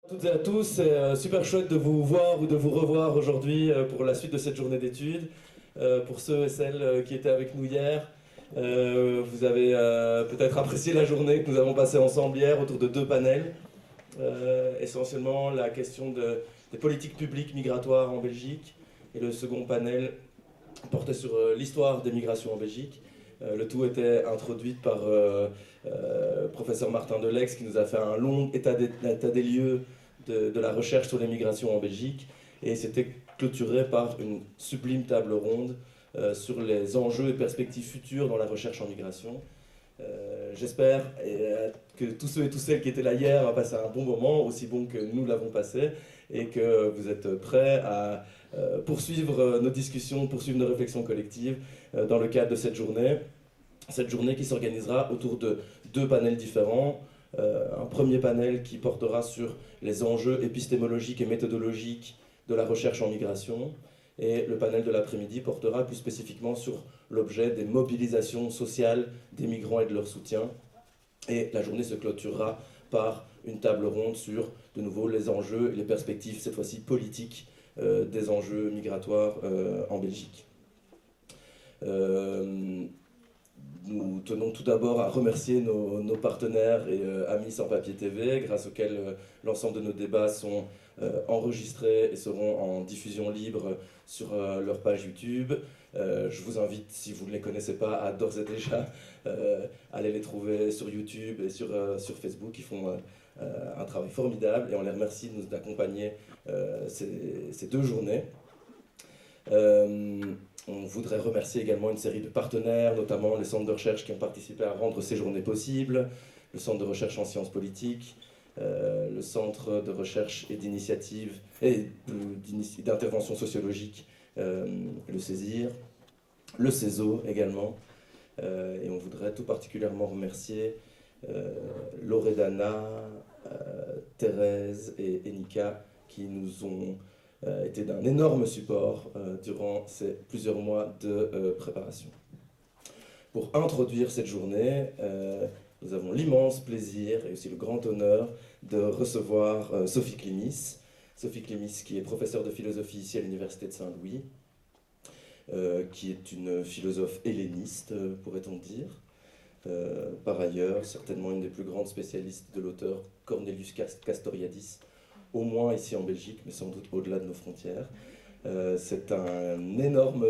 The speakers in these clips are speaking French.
Toutes et à tous, c'est super chouette de vous voir ou de vous revoir aujourd'hui pour la suite de cette journée d'études. Pour ceux et celles qui étaient avec nous hier, vous avez peut-être apprécié la journée que nous avons passée ensemble hier autour de deux panels. Essentiellement la question des politiques publiques migratoires en Belgique, et le second panel portait sur l'histoire des migrations en Belgique. Le tout était introduit par professeur Martin Delex, qui nous a fait un long état des lieux de la recherche sur les migrations en Belgique, et c'était clôturé par une sublime table ronde sur les enjeux et perspectives futures dans la recherche en migration. J'espère que tous ceux et toutes celles qui étaient là hier ont passé un bon moment, aussi bon que nous l'avons passé, et que vous êtes prêts à poursuivre nos discussions, poursuivre nos réflexions collectives dans le cadre de cette journée. Cette journée qui s'organisera autour de deux panels différents. Un premier panel qui portera sur les enjeux épistémologiques et méthodologiques de la recherche en migration. Et le panel de l'après-midi portera plus spécifiquement sur l'objet des mobilisations sociales des migrants et de leur soutien. Et la journée se clôturera par une table ronde sur, de nouveau, les enjeux et les perspectives, cette fois-ci politiques, des enjeux migratoires en Belgique. Nous tenons tout d'abord à remercier nos partenaires et amis Sans Papier TV, grâce auxquels l'ensemble de nos débats sont enregistrés et seront en diffusion libre sur leur page YouTube. Je vous invite, si vous ne les connaissez pas, à d'ores et déjà aller les trouver sur YouTube et sur Facebook. Ils font un travail formidable et on les remercie de nous accompagner ces deux journées. On voudrait remercier également une série de partenaires, notamment les centres de recherche qui ont participé à rendre ces journées possibles, le centre de recherche en sciences politiques, le centre de recherche et d'initiative et d'intervention sociologique, le CESIR, le CESO également. Et on voudrait tout particulièrement remercier Loredana, Thérèse et Enika qui nous ont été d'un énorme support durant ces plusieurs mois de préparation. Pour introduire cette journée, nous avons l'immense plaisir et aussi le grand honneur de recevoir Sophie Klimis. Sophie Klimis, qui est professeure de philosophie ici à l'Université de Saint-Louis, qui est une philosophe helléniste, pourrait-on dire. Par ailleurs, certainement une des plus grandes spécialistes de l'auteur Cornelius Castoriadis, au moins ici en Belgique, mais sans doute au-delà de nos frontières. C'est un énorme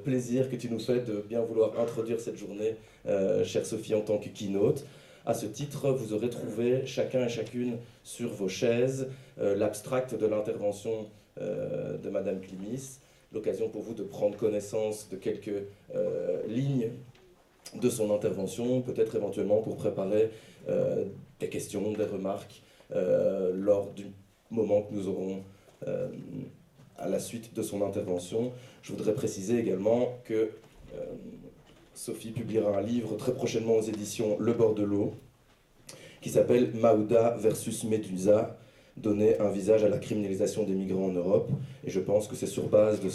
plaisir que tu nous fais de bien vouloir introduire cette journée, chère Sophie, en tant que keynote. À ce titre, vous aurez trouvé chacun et chacune sur vos chaises l'abstract de l'intervention de Madame Klimis, l'occasion pour vous de prendre connaissance de quelques lignes de son intervention, peut-être éventuellement pour préparer des questions, des remarques lors du moment que nous aurons à la suite de son intervention. Je voudrais préciser également que Sophie publiera un livre très prochainement aux éditions Le Bord de l'eau qui s'appelle Maouda versus Médusa, donner un visage à la criminalisation des migrants en Europe. Et je pense que c'est sur base de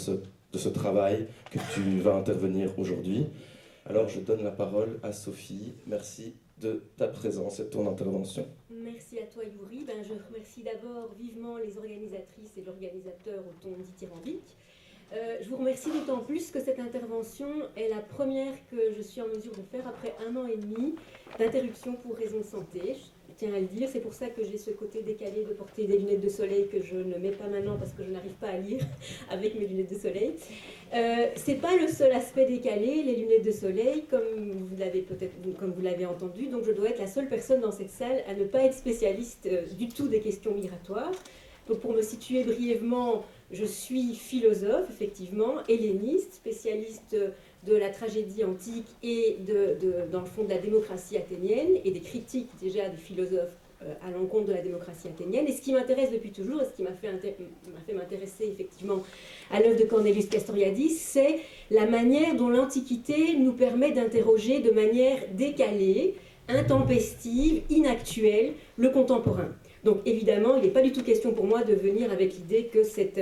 ce travail que tu vas intervenir aujourd'hui. Alors je donne la parole à Sophie. Merci de ta présence et de ton intervention. Merci à toi Yuri. Je remercie d'abord vivement les organisatrices et l'organisateur au ton dithyrambique. Je vous remercie d'autant plus que cette intervention est la première que je suis en mesure de faire après 1 an et demi d'interruption pour raison de santé. Je tiens à le dire, c'est pour ça que j'ai ce côté décalé de porter des lunettes de soleil que je ne mets pas maintenant parce que je n'arrive pas à lire avec mes lunettes de soleil. C'est pas le seul aspect décalé, les lunettes de soleil, comme vous l'avez entendu, donc je dois être la seule personne dans cette salle à ne pas être spécialiste du tout des questions migratoires. Donc pour me situer brièvement, je suis philosophe, effectivement, helléniste, spécialiste de la tragédie antique et dans le fond de la démocratie athénienne et des critiques déjà des philosophes à l'encontre de la démocratie athénienne. Et ce qui m'intéresse depuis toujours, et ce qui m'a fait m'intéresser effectivement à l'œuvre de Cornelius Castoriadis, c'est la manière dont l'Antiquité nous permet d'interroger de manière décalée, intempestive, inactuelle, le contemporain. Donc évidemment, il n'est pas du tout question pour moi de venir avec l'idée que cette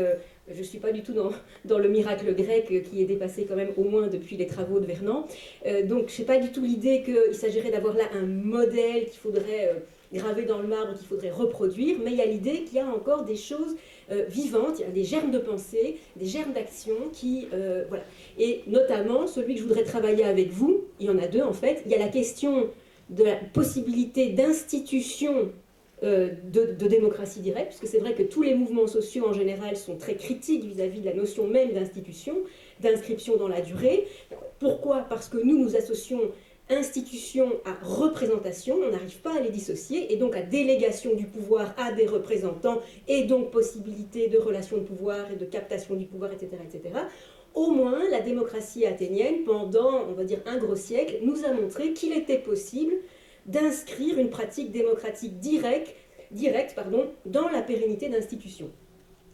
je ne suis pas du tout dans le miracle grec qui est dépassé quand même au moins depuis les travaux de Vernon. Donc je n'ai pas du tout l'idée qu'il s'agirait d'avoir là un modèle qu'il faudrait graver dans le marbre, qu'il faudrait reproduire, mais il y a l'idée qu'il y a encore des choses vivantes, il y a des germes de pensée, des germes d'action qui... voilà. Et notamment, celui que je voudrais travailler avec vous, il y en a deux en fait, il y a la question de la possibilité d'institution de démocratie directe, puisque c'est vrai que tous les mouvements sociaux en général sont très critiques vis-à-vis de la notion même d'institution, d'inscription dans la durée. Pourquoi? Parce que nous associons institution à représentation, on n'arrive pas à les dissocier, et donc à délégation du pouvoir à des représentants, et donc possibilité de relations de pouvoir et de captation du pouvoir, etc., etc. Au moins, la démocratie athénienne, pendant, on va dire, un gros siècle, nous a montré qu'il était possible d'inscrire une pratique démocratique directe dans la pérennité d'institutions.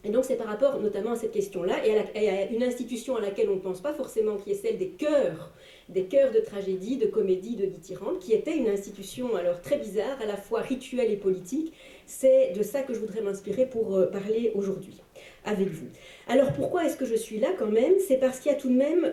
Et donc c'est par rapport notamment à cette question-là, et à une institution à laquelle on ne pense pas forcément, qui est celle des chœurs de tragédie, de comédie, de dithyrambe, qui était une institution alors très bizarre, à la fois rituelle et politique. C'est de ça que je voudrais m'inspirer pour parler aujourd'hui avec vous. Alors pourquoi est-ce que je suis là quand même? C'est parce qu'il y a tout de même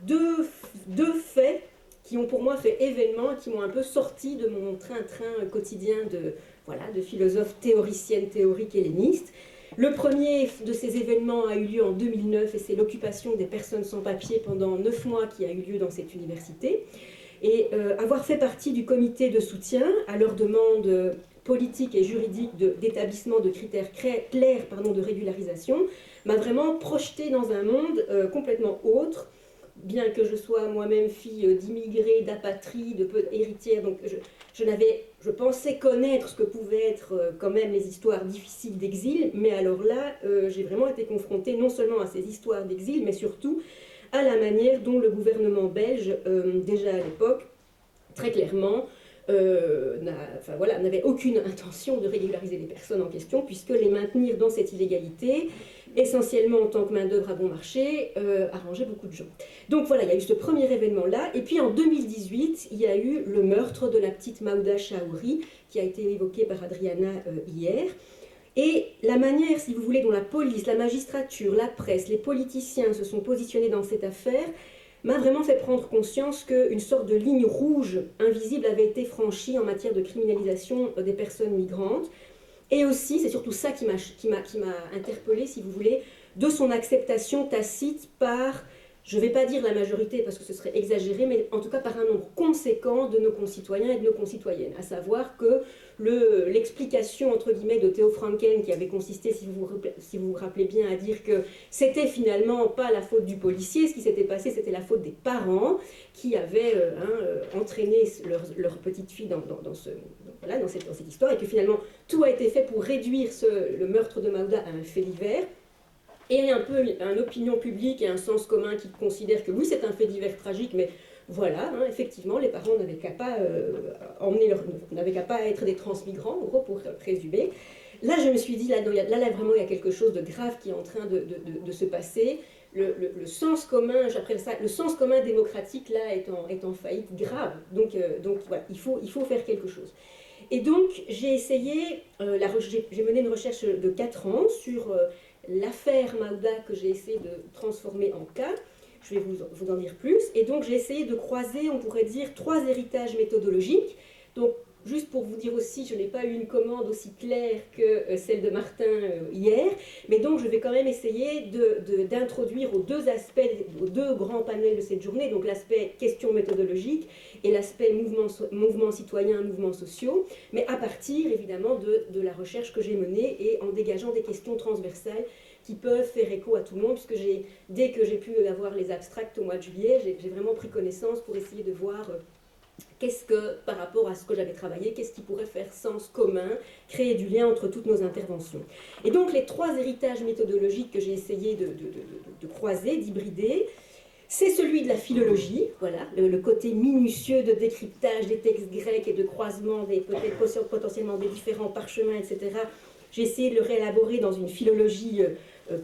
deux faits qui ont pour moi fait événement, qui m'ont un peu sorti de mon train-train quotidien de philosophe théoricienne, théorique helléniste. Le premier de ces événements a eu lieu en 2009 et c'est l'occupation des personnes sans papier pendant 9 mois qui a eu lieu dans cette université. Et avoir fait partie du comité de soutien à leur demande politique et juridique d'établissement de critères clairs de régularisation m'a vraiment projeté dans un monde complètement autre, bien que je sois moi-même fille d'immigrés, d'apatrides, héritière, donc je pensais connaître ce que pouvaient être quand même les histoires difficiles d'exil, mais alors là, j'ai vraiment été confrontée non seulement à ces histoires d'exil, mais surtout à la manière dont le gouvernement belge, déjà à l'époque, très clairement, n'avait aucune intention de régulariser les personnes en question, puisque les maintenir dans cette illégalité, essentiellement en tant que main-d'œuvre à bon marché, arrangeait beaucoup de gens. Donc voilà, il y a eu ce premier événement-là, et puis en 2018, il y a eu le meurtre de la petite Maouda Chaouri, qui a été évoqué par Adriana hier. Et la manière, si vous voulez, dont la police, la magistrature, la presse, les politiciens se sont positionnés dans cette affaire, m'a vraiment fait prendre conscience qu'une sorte de ligne rouge invisible avait été franchie en matière de criminalisation des personnes migrantes. Et aussi, c'est surtout ça qui m'a interpellée, si vous voulez, de son acceptation tacite par, je ne vais pas dire la majorité parce que ce serait exagéré, mais en tout cas par un nombre conséquent de nos concitoyens et de nos concitoyennes. À savoir que l'explication, entre guillemets, de Theo Franken, qui avait consisté, si vous vous rappelez bien, à dire que c'était finalement pas la faute du policier, ce qui s'était passé, c'était la faute des parents qui avaient entraîné leur petite fille dans cette histoire, et que finalement tout a été fait pour réduire le meurtre de Maouda à un fait divers. Et un peu une opinion publique et un sens commun qui considèrent que oui, c'est un fait divers tragique, mais voilà, effectivement, les parents n'avaient qu'à pas n'avaient qu'à pas être des transmigrants, en gros, pour résumer. Là, je me suis dit, là vraiment, il y a quelque chose de grave qui est en train de se passer. Le sens commun, j'appelle ça, le sens commun démocratique, là, est en faillite grave. Donc voilà, il faut faire quelque chose. Et donc, j'ai essayé, j'ai mené une recherche de 4 ans sur l'affaire Maouda que j'ai essayé de transformer en cas. Je vais vous en dire plus. Et donc j'ai essayé de croiser, on pourrait dire, 3 héritages méthodologiques. Donc juste pour vous dire aussi, je n'ai pas eu une commande aussi claire que celle de Martin hier, mais donc je vais quand même essayer d'introduire aux 2 aspects, aux 2 grands panels de cette journée, donc l'aspect question méthodologique et l'aspect mouvement citoyen, mouvements sociaux, mais à partir évidemment de la recherche que j'ai menée et en dégageant des questions transversales qui peuvent faire écho à tout le monde, puisque dès que j'ai pu avoir les abstracts au mois de juillet, j'ai vraiment pris connaissance pour essayer de voir qu'est-ce que, par rapport à ce que j'avais travaillé, qu'est-ce qui pourrait faire sens commun, créer du lien entre toutes nos interventions. Et donc les 3 héritages méthodologiques que j'ai essayé de croiser, d'hybrider, c'est celui de la philologie, voilà, le côté minutieux de décryptage des textes grecs et de croisement, peut-être potentiellement des différents parchemins, etc., J'ai essayé de le réélaborer dans une philologie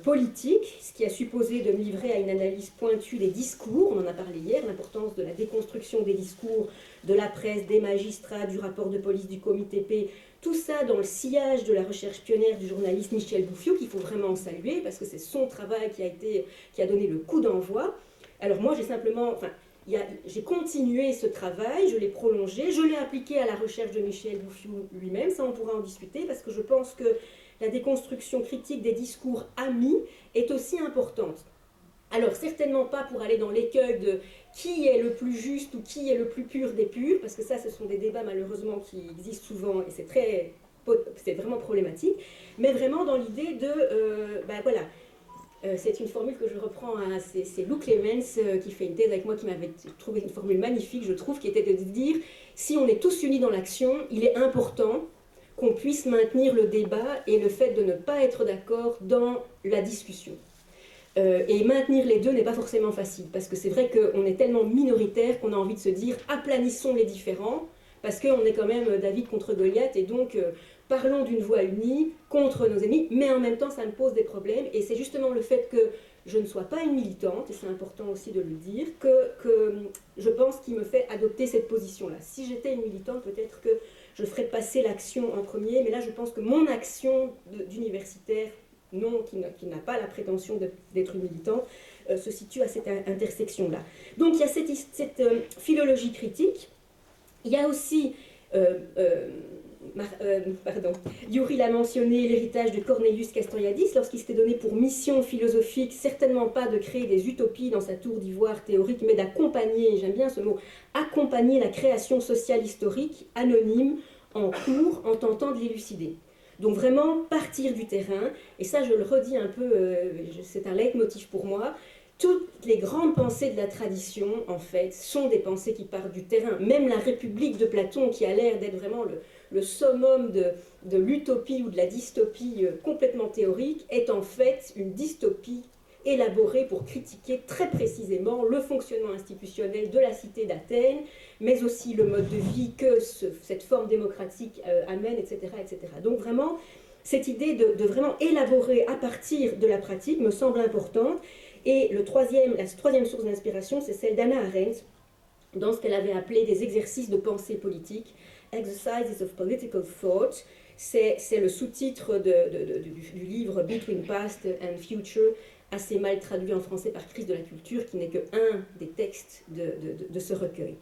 politique, ce qui a supposé de me livrer à une analyse pointue des discours. On en a parlé hier, l'importance de la déconstruction des discours, de la presse, des magistrats, du rapport de police du comité P, tout ça dans le sillage de la recherche pionnière du journaliste Michel Bouffiou, qu'il faut vraiment saluer, parce que c'est son travail qui a donné le coup d'envoi. Alors moi, j'ai continué ce travail, je l'ai prolongé, je l'ai appliqué à la recherche de Michel Bouffiou lui-même, ça on pourra en discuter, parce que je pense que la déconstruction critique des discours amis est aussi importante. Alors certainement pas pour aller dans l'écueil de qui est le plus juste ou qui est le plus pur des purs, parce que ça ce sont des débats malheureusement qui existent souvent et c'est vraiment problématique, mais vraiment dans l'idée de, voilà, c'est une formule que je reprends, hein, c'est Lou Clemens qui fait une thèse avec moi, qui m'avait trouvé une formule magnifique, je trouve, qui était de dire, si on est tous unis dans l'action, il est important qu'on puisse maintenir le débat et le fait de ne pas être d'accord dans la discussion. Et maintenir les deux n'est pas forcément facile, parce que c'est vrai qu'on est tellement minoritaire qu'on a envie de se dire aplanissons les différends, parce qu'on est quand même David contre Goliath, et donc parlons d'une voix unie contre nos ennemis, mais en même temps ça me pose des problèmes, et c'est justement le fait que je ne sois pas une militante, et c'est important aussi de le dire, que je pense qui me fait adopter cette position-là. Si j'étais une militante, peut-être que je ferais passer l'action en premier, mais là je pense que mon action d'universitaire, non, qui n'a pas la prétention d'être une militante, se situe à cette intersection-là. Donc il y a cette philologie critique, il y a aussi, Yuri l'a mentionné, l'héritage de Cornelius Castoriadis, lorsqu'il s'était donné pour mission philosophique, certainement pas de créer des utopies dans sa tour d'ivoire théorique, mais d'accompagner, j'aime bien ce mot, accompagner la création sociale historique anonyme en cours en tentant de l'élucider. Donc vraiment partir du terrain, et ça je le redis un peu, c'est un leitmotiv pour moi, toutes les grandes pensées de la tradition, en fait, sont des pensées qui partent du terrain. Même la République de Platon, qui a l'air d'être vraiment le summum de l'utopie ou de la dystopie complètement théorique, est en fait une dystopie élaborée pour critiquer très précisément le fonctionnement institutionnel de la cité d'Athènes, mais aussi le mode de vie que cette forme démocratique amène, etc., etc. Donc vraiment, cette idée de vraiment élaborer à partir de la pratique me semble importante. Et la troisième source d'inspiration, c'est celle d'Hannah Arendt, dans ce qu'elle avait appelé des exercices de pensée politique, Exercises of Political Thought. C'est le sous-titre du livre Between Past and Future, assez mal traduit en français par Crise de la culture, qui n'est qu'un des textes de ce recueil.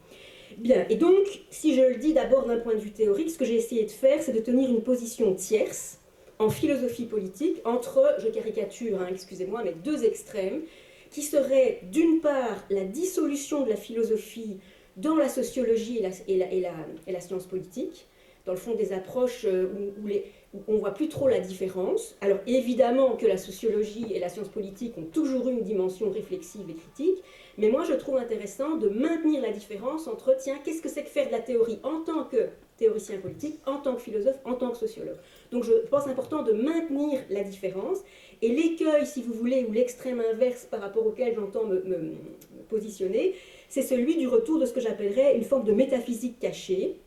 Bien, et donc, si je le dis d'abord d'un point de vue théorique, ce que j'ai essayé de faire, c'est de tenir une position tierce, en philosophie politique, entre, je caricature, hein, excusez-moi, mais deux extrêmes, qui seraient d'une part la dissolution de la philosophie dans la sociologie et la science politique, dans le fond des approches où on ne voit plus trop la différence. Alors évidemment que la sociologie et la science politique ont toujours eu une dimension réflexive et critique, mais moi je trouve intéressant de maintenir la différence entre, tiens, qu'est-ce que c'est que faire de la théorie en tant que théoricien politique, en tant que philosophe, en tant que sociologue. Donc je pense important de maintenir la différence, et l'écueil, si vous voulez, ou l'extrême inverse par rapport auquel j'entends me positionner, c'est celui du retour de ce que j'appellerais une forme de métaphysique cachée,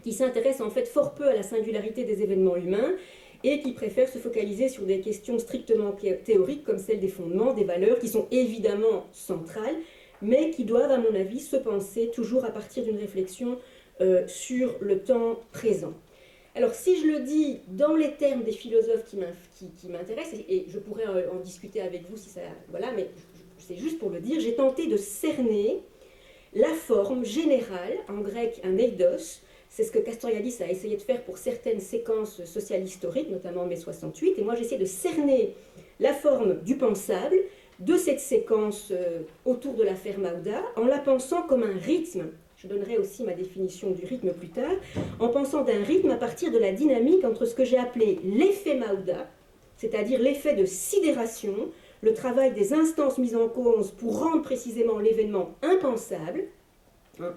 qui s'intéresse en fait fort peu à la singularité des événements humains, et qui préfère se focaliser sur des questions strictement théoriques, comme celle des fondements, des valeurs, qui sont évidemment centrales, mais qui doivent, à mon avis, se penser toujours à partir d'une réflexion sur le temps présent. Alors si je le dis dans les termes des philosophes qui m'intéressent, et je pourrais en discuter avec vous si ça... Voilà, mais c'est juste pour le dire, j'ai tenté de cerner la forme générale, en grec un eidos, c'est ce que Castoriadis a essayé de faire pour certaines séquences sociales historiques, notamment mai 68, et moi j'ai essayé de cerner la forme du pensable de cette séquence autour de l'affaire Maouda, en la pensant comme un rythme. Je donnerai aussi ma définition du rythme plus tard, en pensant d'un rythme à partir de la dynamique entre ce que j'ai appelé l'effet Maouda, c'est-à-dire l'effet de sidération, le travail des instances mises en cause pour rendre précisément l'événement impensable, hein,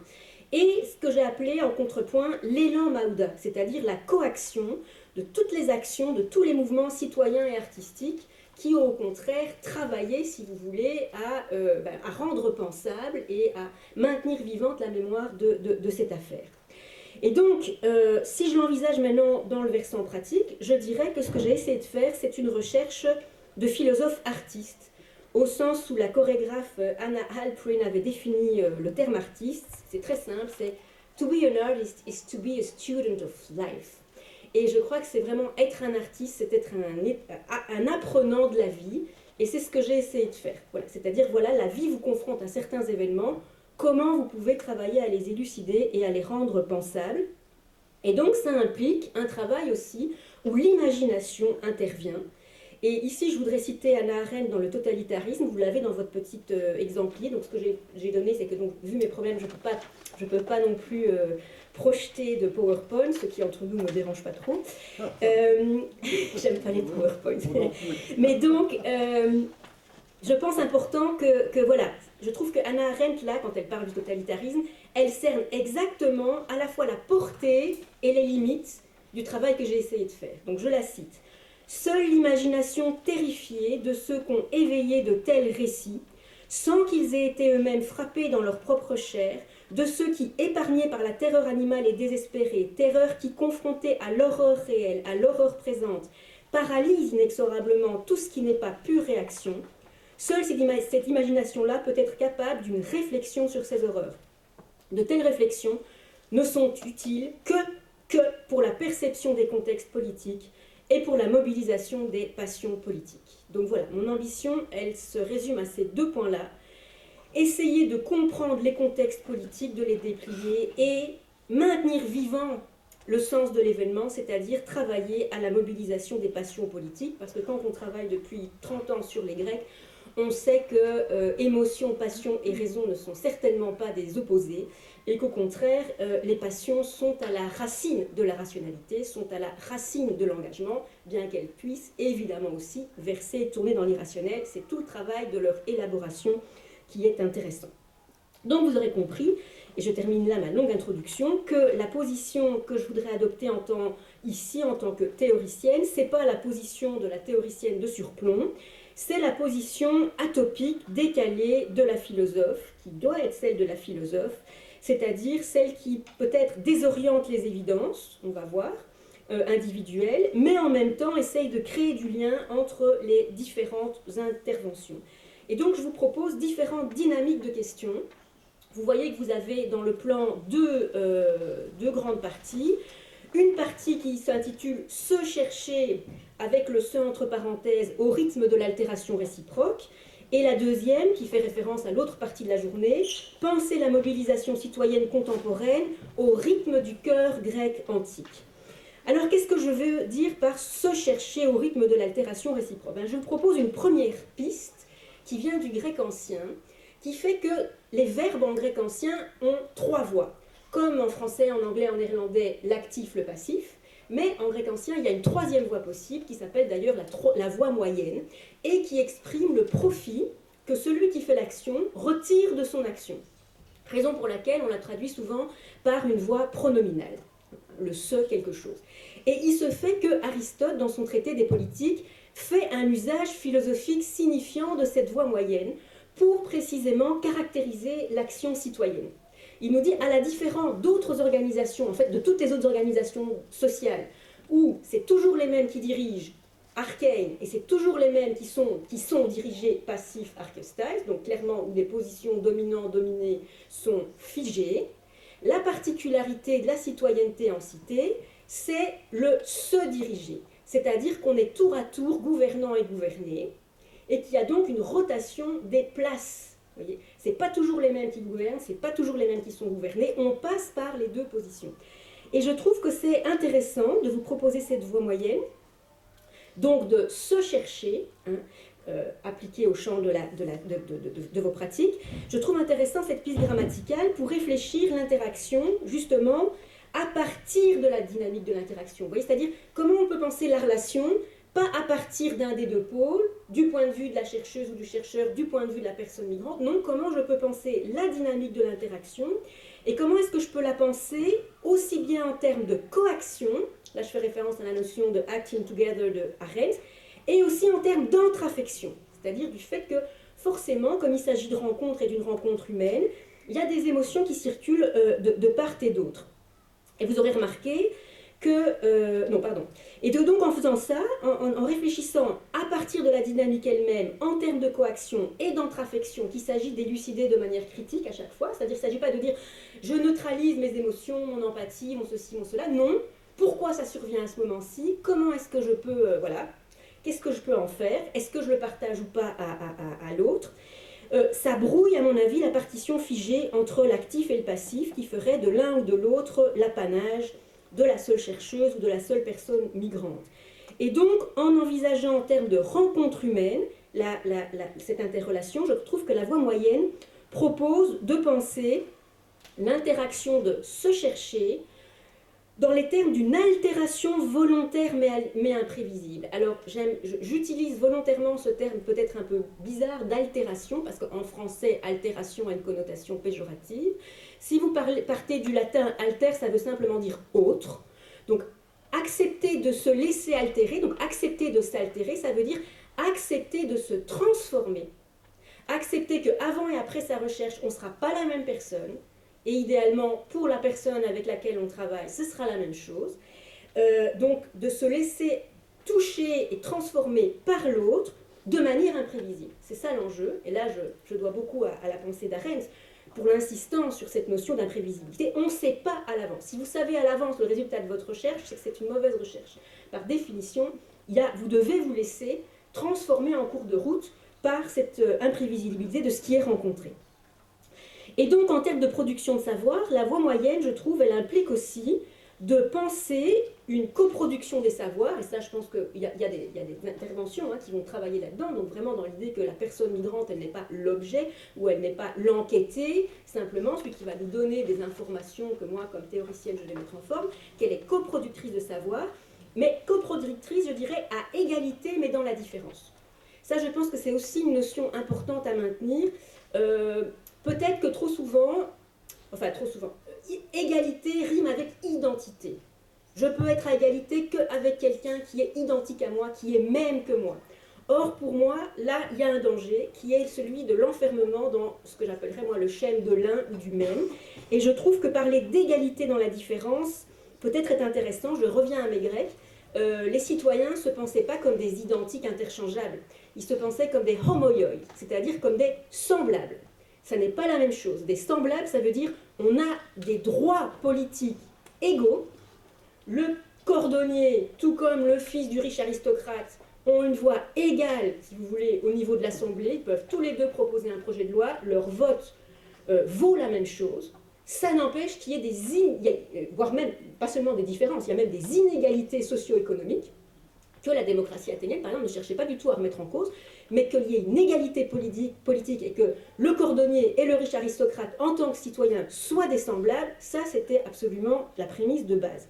et ce que j'ai appelé en contrepoint l'élan Maouda, c'est-à-dire la coaction de toutes les actions, de tous les mouvements citoyens et artistiques qui ont au contraire travaillé, si vous voulez, à rendre pensable et à maintenir vivante la mémoire de cette affaire. Et donc, si je l'envisage maintenant dans le versant pratique, je dirais que ce que j'ai essayé de faire, c'est une recherche de philosophe artiste, au sens où la chorégraphe Anna Halprin avait défini le terme artiste. C'est très simple, c'est « To be an artist is to be a student of life ». Et je crois que c'est vraiment être un artiste, c'est être un apprenant de la vie, et c'est ce que j'ai essayé de faire. Voilà, c'est-à-dire, voilà, la vie vous confronte à certains événements, comment vous pouvez travailler à les élucider et à les rendre pensables. Et donc ça implique un travail aussi où l'imagination intervient. Et ici, je voudrais citer Hannah Arendt dans le totalitarisme, vous l'avez dans votre petit exemplier. Donc ce que j'ai donné, c'est que donc, vu mes problèmes, je ne peux pas non plus projeter de PowerPoint, ce qui entre nous ne me dérange pas trop. J'aime pas les PowerPoint. Mais donc, je pense important que voilà, je trouve que Hannah Arendt, là, quand elle parle du totalitarisme, elle cerne exactement à la fois la portée et les limites du travail que j'ai essayé de faire. Donc je la cite. « Seule l'imagination terrifiée de ceux qu'ont éveillé de tels récits, sans qu'ils aient été eux-mêmes frappés dans leur propre chair, de ceux qui, épargnés par la terreur animale et désespérée, terreur qui, confrontée à l'horreur réelle, à l'horreur présente, paralyse inexorablement tout ce qui n'est pas pure réaction, seule cette imagination-là peut être capable d'une réflexion sur ces horreurs. De telles réflexions ne sont utiles que pour la perception des contextes politiques et pour la mobilisation des passions politiques. » Donc voilà, mon ambition, elle se résume à ces deux points-là. Essayer de comprendre les contextes politiques, de les déplier et maintenir vivant le sens de l'événement, c'est-à-dire travailler à la mobilisation des passions politiques, parce que quand on travaille depuis 30 ans sur les Grecs, on sait que émotion, passion et raison ne sont certainement pas des opposés, et qu'au contraire, les passions sont à la racine de la rationalité, sont à la racine de l'engagement, bien qu'elles puissent évidemment aussi verser et tourner dans l'irrationnel. C'est tout le travail de leur élaboration qui est intéressant. Donc vous aurez compris, et je termine là ma longue introduction, que la position que je voudrais adopter ici en tant que théoricienne, ce n'est pas la position de la théoricienne de surplomb, c'est la position atopique, décalée de la philosophe, qui doit être celle de la philosophe, c'est-à-dire celle qui peut-être désoriente les évidences, on va voir, individuelles, mais en même temps essaye de créer du lien entre les différentes interventions. Et donc je vous propose différentes dynamiques de questions. Vous voyez que vous avez dans le plan deux grandes parties. Une partie qui s'intitule « Se chercher » avec le « se » entre parenthèses au rythme de l'altération réciproque, et la deuxième qui fait référence à l'autre partie de la journée, « Penser la mobilisation citoyenne contemporaine au rythme du chœur grec antique ». Alors qu'est-ce que je veux dire par « se chercher au rythme de l'altération réciproque » Je vous propose une première piste qui vient du grec ancien, qui fait que les verbes en grec ancien ont trois voix. Comme en français, en anglais, en néerlandais, l'actif, le passif, mais en grec ancien, il y a une troisième voix possible, qui s'appelle d'ailleurs la voix moyenne, et qui exprime le profit que celui qui fait l'action retire de son action. Raison pour laquelle on la traduit souvent par une voix pronominale, le « ce » quelque chose. Et il se fait que Aristote, dans son traité des politiques, fait un usage philosophique signifiant de cette voix moyenne pour précisément caractériser l'action citoyenne. Il nous dit, à la différence d'autres organisations, en fait de toutes les autres organisations sociales, où c'est toujours les mêmes qui dirigent, archaïs, et c'est toujours les mêmes qui sont dirigés passifs, archestais, donc clairement où les positions dominant-dominées sont figées, la particularité de la citoyenneté en cité, c'est le se diriger, c'est-à-dire qu'on est tour à tour gouvernant et gouverné, et qu'il y a donc une rotation des places. Ce n'est pas toujours les mêmes qui gouvernent, ce n'est pas toujours les mêmes qui sont gouvernés, on passe par les deux positions. Et je trouve que c'est intéressant de vous proposer cette voie moyenne, donc de se chercher, appliquée au champ de vos pratiques. Je trouve intéressant cette piste grammaticale pour réfléchir l'interaction, justement, à partir de la dynamique de l'interaction. Vous voyez, c'est-à-dire comment on peut penser la relation, pas à partir d'un des deux pôles, du point de vue de la chercheuse ou du chercheur, du point de vue de la personne migrante. Non, comment je peux penser la dynamique de l'interaction et comment est-ce que je peux la penser aussi bien en termes de coaction, là je fais référence à la notion de acting together de Arendt, et aussi en termes d'intraffection, c'est-à-dire du fait que forcément, comme il s'agit de rencontres et d'une rencontre humaine, il y a des émotions qui circulent de part et d'autre. Et vous aurez remarqué que... non, pardon. Et donc en faisant ça, en réfléchissant à partir de la dynamique elle-même, en termes de coaction et d'intrafection, qu'il s'agit d'élucider de manière critique à chaque fois, c'est-à-dire qu'il ne s'agit pas de dire « je neutralise mes émotions, mon empathie, mon ceci, mon cela », non. Pourquoi ça survient à ce moment-ci? Comment est-ce que je peux... voilà. Qu'est-ce que je peux en faire? Est-ce que je le partage ou pas à l'autre? Ça brouille, à mon avis, la partition figée entre l'actif et le passif qui ferait de l'un ou de l'autre l'apanage de la seule chercheuse ou de la seule personne migrante. Et donc, en envisageant en termes de rencontre humaine, cette interrelation, je trouve que la voie moyenne propose de penser l'interaction de se chercher dans les termes d'une altération volontaire mais imprévisible. Alors, j'utilise volontairement ce terme peut-être un peu bizarre d'altération, parce qu'en français, altération a une connotation péjorative. Si vous partez du latin alter, ça veut simplement dire autre. Donc, accepter de se laisser altérer, donc accepter de s'altérer, ça veut dire accepter de se transformer. Accepter qu'avant et après sa recherche, on ne sera pas la même personne. Et idéalement, pour la personne avec laquelle on travaille, ce sera la même chose. Donc, de se laisser toucher et transformer par l'autre de manière imprévisible. C'est ça l'enjeu. Et là, je dois beaucoup à la pensée d'Arendt pour l'insistance sur cette notion d'imprévisibilité. On ne sait pas à l'avance. Si vous savez à l'avance le résultat de votre recherche, c'est que c'est une mauvaise recherche. Par définition, vous devez vous laisser transformer en cours de route par cette imprévisibilité de ce qui est rencontré. Et donc, en termes de production de savoir, la voie moyenne, je trouve, elle implique aussi de penser une coproduction des savoirs, et ça, je pense qu'il y a des interventions qui vont travailler là-dedans, donc vraiment dans l'idée que la personne migrante, elle n'est pas l'objet, ou elle n'est pas l'enquêté, simplement celui qui va nous donner des informations que moi, comme théoricienne, je vais mettre en forme, qu'elle est coproductrice de savoir, mais coproductrice, je dirais, à égalité, mais dans la différence. Ça, je pense que c'est aussi une notion importante à maintenir. Peut-être que trop souvent, égalité rime avec identité. Je peux être à égalité qu'avec quelqu'un qui est identique à moi, qui est même que moi. Or, pour moi, là, il y a un danger qui est celui de l'enfermement dans ce que j'appellerais, moi, le schème de l'un ou du même. Et je trouve que parler d'égalité dans la différence, peut-être est intéressant. Je reviens à mes Grecs. Les citoyens ne se pensaient pas comme des identiques interchangeables. Ils se pensaient comme des homoioi, c'est-à-dire comme des semblables. Ça n'est pas la même chose. Des semblables, ça veut dire on a des droits politiques égaux. Le cordonnier, tout comme le fils du riche aristocrate, ont une voix égale, si vous voulez, au niveau de l'Assemblée. Ils peuvent tous les deux proposer un projet de loi. Leur vote vaut la même chose. Ça n'empêche qu'il y ait voire même, pas seulement des différences, il y a même des inégalités socio-économiques que la démocratie athénienne, par exemple, ne cherchait pas du tout à remettre en cause, mais qu'il y ait une égalité politique et que le cordonnier et le riche aristocrate, en tant que citoyen, soient des semblables, ça, c'était absolument la prémisse de base.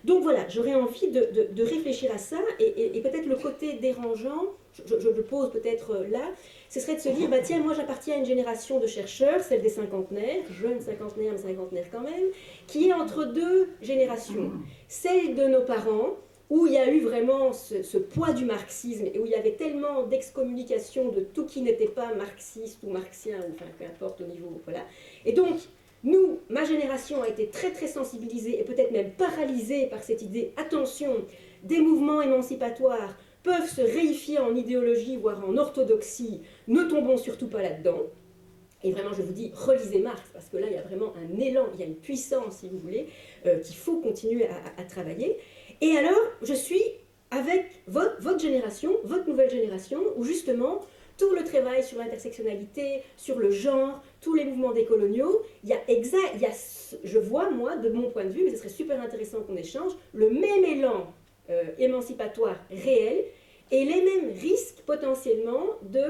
Donc voilà, j'aurais envie de réfléchir à ça, et peut-être le côté dérangeant, je le pose peut-être là, ce serait de se dire, tiens, moi j'appartiens à une génération de chercheurs, celle des cinquantenaires, jeunes cinquantenaires, mais cinquantenaires quand même, qui est entre deux générations. Celle de nos parents, où il y a eu vraiment ce poids du marxisme, et où il y avait tellement d'excommunication de tout qui n'était pas marxiste ou marxien, ou enfin peu importe au niveau, voilà. Et donc, nous, ma génération a été très très sensibilisée, et peut-être même paralysée par cette idée, attention, des mouvements émancipatoires peuvent se réifier en idéologie, voire en orthodoxie, ne tombons surtout pas là-dedans. Et vraiment, je vous dis, relisez Marx, parce que là, il y a vraiment un élan, il y a une puissance, si vous voulez, qu'il faut continuer à travailler. Et alors, je suis avec votre génération, votre nouvelle génération, où justement, tout le travail sur l'intersectionnalité, sur le genre, tous les mouvements décoloniaux, je vois, moi, de mon point de vue, mais ce serait super intéressant qu'on échange, le même élan émancipatoire réel et les mêmes risques potentiellement de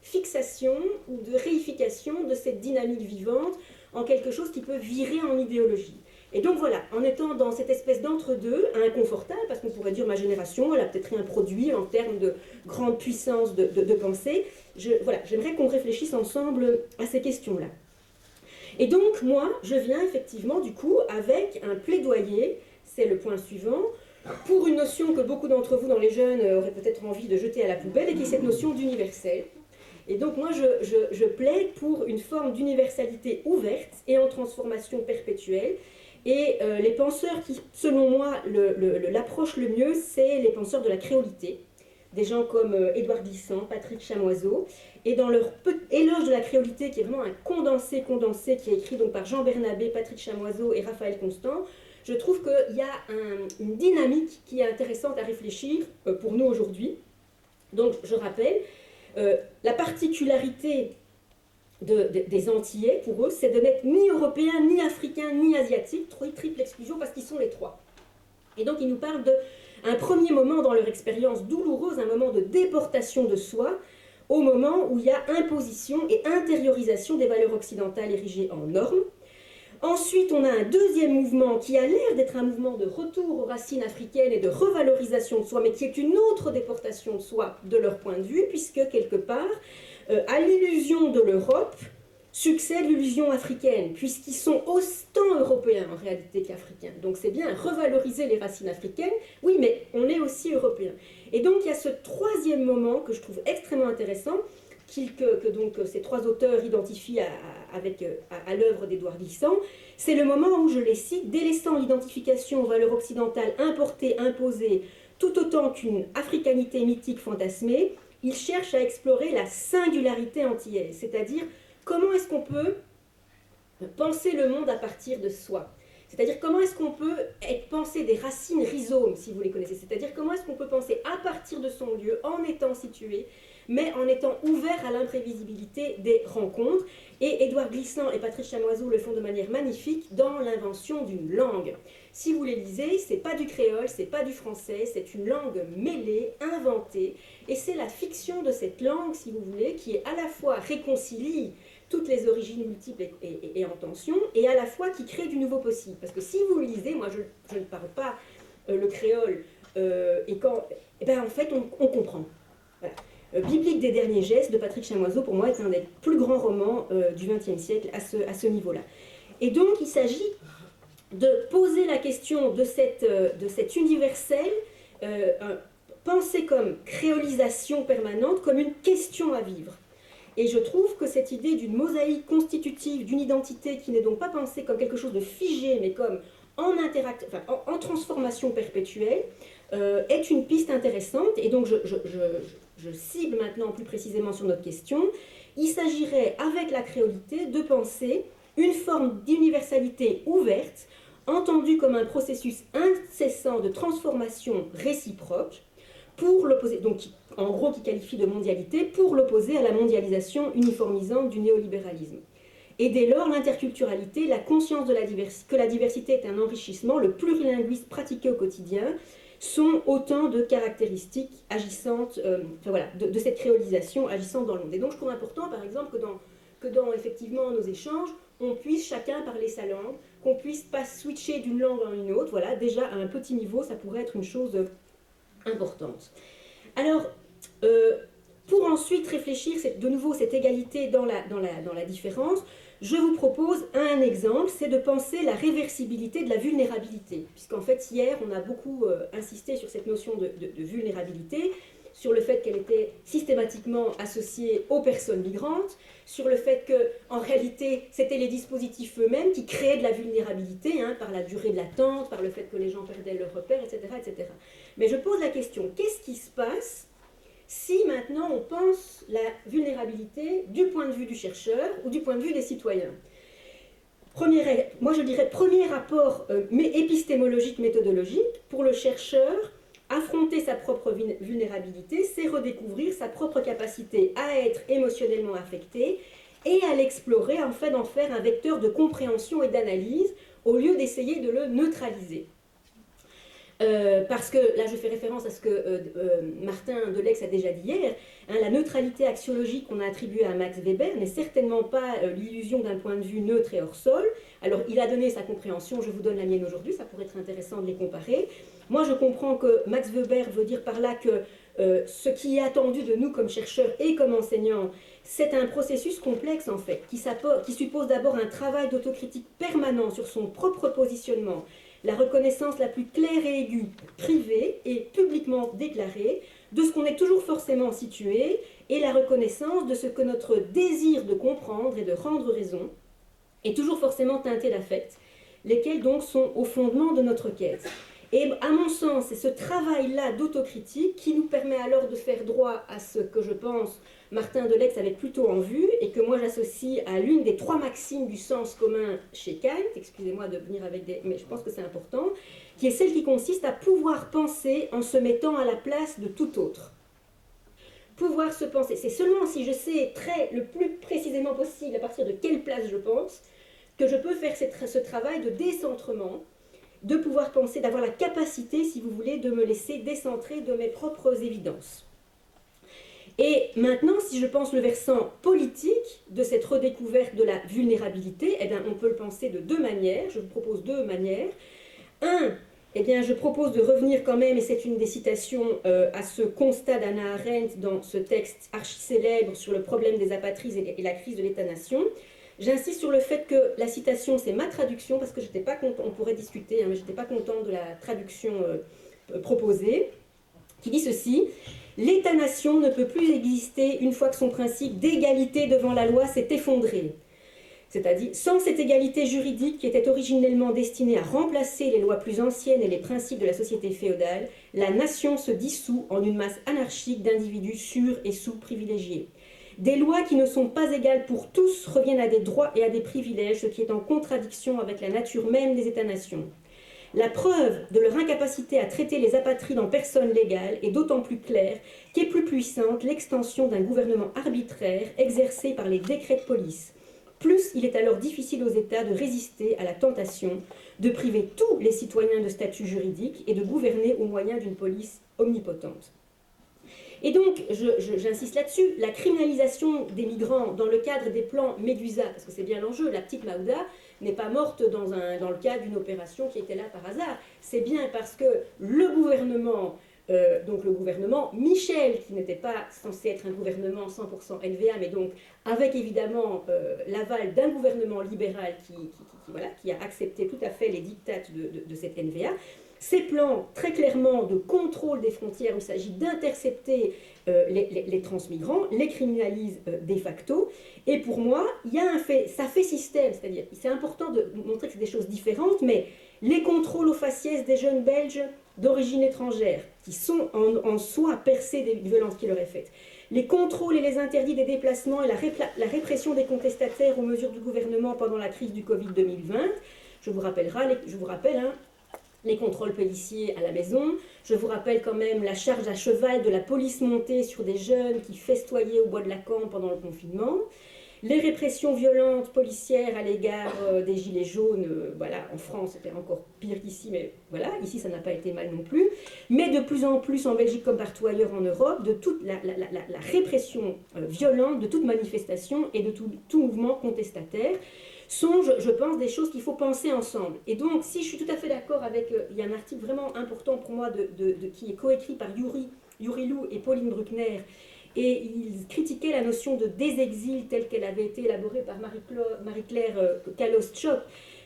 fixation ou de réification de cette dynamique vivante en quelque chose qui peut virer en idéologie. Et donc voilà, en étant dans cette espèce d'entre-deux, inconfortable, parce qu'on pourrait dire ma génération, elle a peut-être rien produit en termes de grande puissance de pensée, j'aimerais qu'on réfléchisse ensemble à ces questions-là. Et donc moi, je viens effectivement du coup avec un plaidoyer, c'est le point suivant, pour une notion que beaucoup d'entre vous dans les jeunes auraient peut-être envie de jeter à la poubelle, et qui est cette notion d'universel. Et donc moi, je plaide pour une forme d'universalité ouverte et en transformation perpétuelle, Et les penseurs qui, selon moi, l'approchent le mieux, c'est les penseurs de la créolité. Des gens comme Édouard Glissant, Patrick Chamoiseau, et dans leur éloge de la créolité, qui est vraiment un condensé, qui est écrit donc par Jean Bernabé, Patrick Chamoiseau et Raphaël Constant, je trouve qu'il y a une dynamique qui est intéressante à réfléchir pour nous aujourd'hui. Donc, je rappelle, la particularité des Antillais, pour eux, c'est de n'être ni européens, ni africains, ni asiatiques, triple exclusion, parce qu'ils sont les trois. Et donc, ils nous parlent d'un premier moment dans leur expérience douloureuse, un moment de déportation de soi, au moment où il y a imposition et intériorisation des valeurs occidentales érigées en normes. Ensuite, on a un deuxième mouvement qui a l'air d'être un mouvement de retour aux racines africaines et de revalorisation de soi, mais qui est une autre déportation de soi de leur point de vue, puisque quelque part, à l'illusion de l'Europe, succède l'illusion africaine, puisqu'ils sont autant européens en réalité qu'africains. Donc c'est bien revaloriser les racines africaines, oui, mais on est aussi européens. Et donc il y a ce troisième moment que je trouve extrêmement intéressant, que donc ces trois auteurs identifient à l'œuvre d'Édouard Glissant. C'est le moment où, je les cite, délaissant l'identification aux valeurs occidentales importées, imposées, tout autant qu'une africanité mythique fantasmée, il cherche à explorer la singularité antillaise, c'est-à-dire comment est-ce qu'on peut penser le monde à partir de soi. C'est-à-dire comment est-ce qu'on peut penser des racines rhizomes, si vous les connaissez, c'est-à-dire comment est-ce qu'on peut penser à partir de son lieu, en étant situé, mais en étant ouvert à l'imprévisibilité des rencontres. Et Édouard Glissant et Patrick Chamoiseau le font de manière magnifique dans l'invention d'une langue. Si vous les lisez, c'est pas du créole, c'est pas du français, c'est une langue mêlée, inventée, et c'est la fiction de cette langue, si vous voulez, qui est à la fois réconcilie toutes les origines multiples et en tension, et à la fois qui crée du nouveau possible. Parce que si vous le lisez, moi je ne parle pas le créole, en fait on comprend. Voilà. Biblique des derniers gestes de Patrick Chamoiseau, pour moi, est un des plus grands romans du XXe siècle à ce niveau-là. Et donc, il s'agit de poser la question de cet universel, pensé comme créolisation permanente, comme une question à vivre. Et je trouve que cette idée d'une mosaïque constitutive, d'une identité qui n'est donc pas pensée comme quelque chose de figé, mais comme en transformation perpétuelle, est une piste intéressante. Et donc, je cible maintenant plus précisément sur notre question. Il s'agirait, avec la créolité, de penser une forme d'universalité ouverte, entendue comme un processus incessant de transformation réciproque, pour l'opposer, donc en gros qui qualifie de mondialité, pour l'opposer à la mondialisation uniformisante du néolibéralisme. Et dès lors, l'interculturalité, la conscience que la diversité est un enrichissement, le plurilinguisme pratiqué au quotidien, sont autant de caractéristiques agissantes, de cette créolisation agissante dans le monde. Et donc je trouve important, par exemple, que dans effectivement nos échanges, on puisse chacun parler sa langue, qu'on puisse pas switcher d'une langue à une autre. Voilà, déjà à un petit niveau, ça pourrait être une chose importante. Alors, pour ensuite réfléchir de nouveau cette égalité dans la différence, je vous propose un exemple, c'est de penser la réversibilité de la vulnérabilité. Puisqu'en fait, hier, on a beaucoup insisté sur cette notion de vulnérabilité, sur le fait qu'elle était systématiquement associée aux personnes migrantes, sur le fait qu'en réalité, c'était les dispositifs eux-mêmes qui créaient de la vulnérabilité, par la durée de l'attente, par le fait que les gens perdaient leurs repères, etc., etc. Mais je pose la question, qu'est-ce qui se passe si maintenant on pense la vulnérabilité du point de vue du chercheur ou du point de vue des citoyens? Moi je dirais premier rapport épistémologique, méthodologique, pour le chercheur, affronter sa propre vulnérabilité, c'est redécouvrir sa propre capacité à être émotionnellement affecté et à l'explorer, en fait d'en faire un vecteur de compréhension et d'analyse au lieu d'essayer de le neutraliser. Parce que, là je fais référence à ce que Martin Delex a déjà dit hier, la neutralité axiologique qu'on a attribuée à Max Weber n'est certainement pas l'illusion d'un point de vue neutre et hors sol. Alors il a donné sa compréhension, je vous donne la mienne aujourd'hui, ça pourrait être intéressant de les comparer. Moi je comprends que Max Weber veut dire par là que ce qui est attendu de nous comme chercheurs et comme enseignants, c'est un processus complexe en fait, qui suppose d'abord un travail d'autocritique permanent sur son propre positionnement, la reconnaissance la plus claire et aiguë, privée et publiquement déclarée, de ce qu'on est toujours forcément situé, et la reconnaissance de ce que notre désir de comprendre et de rendre raison est toujours forcément teinté d'affect. lesquels donc sont au fondement de notre quête. Et à mon sens, c'est ce travail-là d'autocritique qui nous permet alors de faire droit à ce que je pense Martin Deleix avait plutôt en vue et que moi j'associe à l'une des 3 maximes du sens commun chez Kant, excusez-moi de venir avec des... mais je pense que c'est important, qui est celle qui consiste à pouvoir penser en se mettant à la place de tout autre. Pouvoir se penser, c'est seulement si je sais le plus précisément possible à partir de quelle place je pense, que je peux faire ce travail de décentrement, de pouvoir penser, d'avoir la capacité, si vous voulez, de me laisser décentrer de mes propres évidences. Et maintenant, si je pense le versant politique de cette redécouverte de la vulnérabilité, eh bien, on peut le penser de 2 manières. Je vous propose 2 manières. Eh bien, je propose de revenir quand même, et c'est une des citations, à ce constat d'Hannah Arendt dans ce texte archi-célèbre sur le problème des apatrides et la crise de l'État-nation. J'insiste sur le fait que la citation, c'est ma traduction, parce que j'étais pas contente, on pourrait discuter, hein, mais je n'étais pas contente de la traduction proposée, qui dit ceci: « L'État-nation ne peut plus exister une fois que son principe d'égalité devant la loi s'est effondré. » C'est-à-dire, sans cette égalité juridique qui était originellement destinée à remplacer les lois plus anciennes et les principes de la société féodale, la nation se dissout en une masse anarchique d'individus sûrs et sous-privilégiés. Des lois qui ne sont pas égales pour tous reviennent à des droits et à des privilèges, ce qui est en contradiction avec la nature même des États-nations. La preuve de leur incapacité à traiter les apatrides en personnes légales est d'autant plus claire qu'est plus puissante l'extension d'un gouvernement arbitraire exercé par les décrets de police. Plus il est alors difficile aux États de résister à la tentation de priver tous les citoyens de statut juridique et de gouverner au moyen d'une police omnipotente. Et donc, j'insiste là-dessus, la criminalisation des migrants dans le cadre des plans Médusa, parce que c'est bien l'enjeu, la petite Maouda n'est pas morte dans le cadre d'une opération qui était là par hasard. C'est bien parce que le gouvernement, donc le gouvernement Michel, qui n'était pas censé être un gouvernement 100% LVA, mais donc avec évidemment l'aval d'un gouvernement libéral qui a accepté tout à fait les dictates de cette NVA, ces plans très clairement de contrôle des frontières où il s'agit d'intercepter les transmigrants, les criminalisent de facto. Et pour moi, il y a un fait, ça fait système, c'est-à-dire c'est important de montrer que c'est des choses différentes, mais les contrôles aux faciès des jeunes Belges d'origine étrangère, qui sont en soi percés des violences qui leur est faites, les contrôles et les interdits des déplacements et la répression des contestataires aux mesures du gouvernement pendant la crise du Covid 2020, je vous rappelle, les contrôles policiers à la maison. Je vous rappelle quand même la charge à cheval de la police montée sur des jeunes qui festoyaient au bois de la Cambre pendant le confinement. Les répressions violentes policières à l'égard des gilets jaunes, voilà, en France c'était encore pire qu'ici, mais voilà, ici ça n'a pas été mal non plus. Mais de plus en plus en Belgique comme partout ailleurs en Europe, de toute la répression violente de toute manifestation et de tout mouvement contestataire sont, je pense, des choses qu'il faut penser ensemble. Et donc, si je suis tout à fait d'accord avec... il y a un article vraiment important pour moi qui est coécrit par Yuri Lou et Pauline Bruckner, et ils critiquaient la notion de désexil telle qu'elle avait été élaborée par Marie-Claire Kalos-Tchop,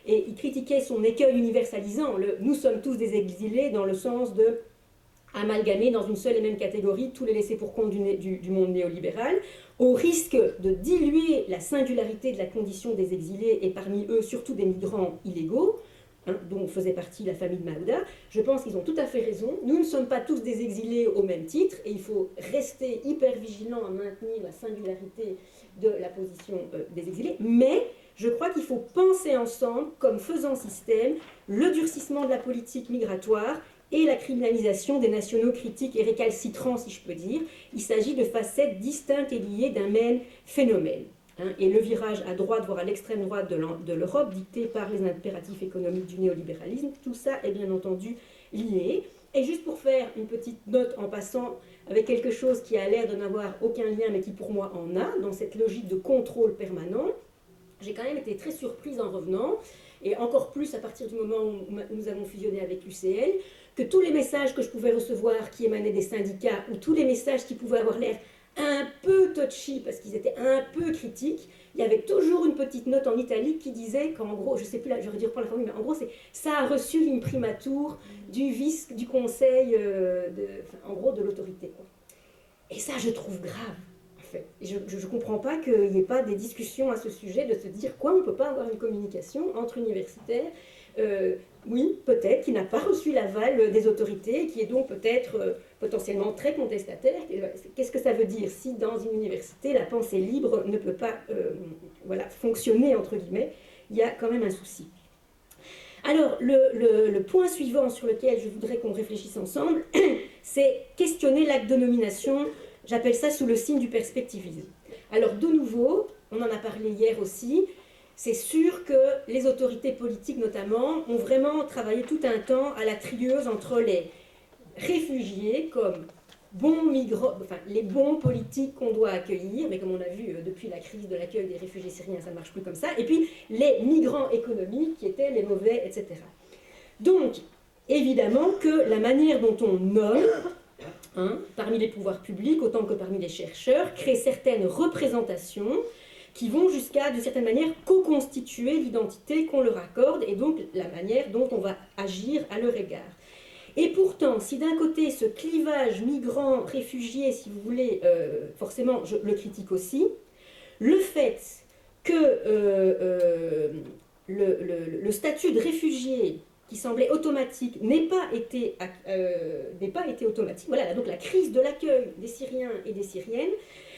et ils critiquaient son écueil universalisant, nous sommes tous des exilés, dans le sens de amalgamer dans une seule et même catégorie tous les laissés pour compte du monde néolibéral, au risque de diluer la singularité de la condition des exilés, et parmi eux surtout des migrants illégaux, dont faisait partie la famille de Maouda. Je pense qu'ils ont tout à fait raison. Nous ne sommes pas tous des exilés au même titre, et il faut rester hyper vigilant à maintenir la singularité de la position des exilés, mais je crois qu'il faut penser ensemble, comme faisant système, le durcissement de la politique migratoire et la criminalisation des nationaux critiques et récalcitrants, si je peux dire. Il s'agit de facettes distinctes et liées d'un même phénomène. Et le virage à droite, voire à l'extrême droite de l'Europe, dicté par les impératifs économiques du néolibéralisme, tout ça est bien entendu lié. Et juste pour faire une petite note en passant avec quelque chose qui a l'air de n'avoir aucun lien, mais qui pour moi en a, dans cette logique de contrôle permanent, j'ai quand même été très surprise en revenant, et encore plus à partir du moment où nous avons fusionné avec l'UCL, que tous les messages que je pouvais recevoir qui émanaient des syndicats, ou tous les messages qui pouvaient avoir l'air un peu touchy, parce qu'ils étaient un peu critiques, il y avait toujours une petite note en italique qui disait qu'en gros, je ne sais plus, je vais dire pour la formule, mais en gros, ça a reçu l'imprimatur du vice du conseil, en gros, de l'autorité. Et ça, je trouve grave. Je ne comprends pas qu'il n'y ait pas des discussions à ce sujet, de se dire quoi, on ne peut pas avoir une communication entre universitaires Oui, peut-être, qui n'a pas reçu l'aval des autorités, qui est donc peut-être potentiellement très contestataire. Qu'est-ce que ça veut dire si dans une université, la pensée libre ne peut pas voilà, fonctionner, entre guillemets? Il y a quand même un souci. Alors, le point suivant sur lequel je voudrais qu'on réfléchisse ensemble, c'est questionner l'acte de nomination. J'appelle ça sous le signe du perspectivisme. Alors, de nouveau, on en a parlé hier aussi, c'est sûr que les autorités politiques notamment ont vraiment travaillé tout un temps à la trieuse entre les réfugiés comme bons migrants, enfin les bons politiques qu'on doit accueillir, mais comme on a vu depuis la crise de l'accueil des réfugiés syriens, ça ne marche plus comme ça, et puis les migrants économiques qui étaient les mauvais, etc. Donc, évidemment que la manière dont on nomme, parmi les pouvoirs publics autant que parmi les chercheurs, crée certaines représentations qui vont jusqu'à, de certaine manière, co-constituer l'identité qu'on leur accorde et donc la manière dont on va agir à leur égard. Et pourtant, si d'un côté, ce clivage migrant-réfugié, si vous voulez, forcément, je le critique aussi, le fait que le statut de réfugié qui semblait automatique n'ait pas été automatique, voilà, donc la crise de l'accueil des Syriens et des Syriennes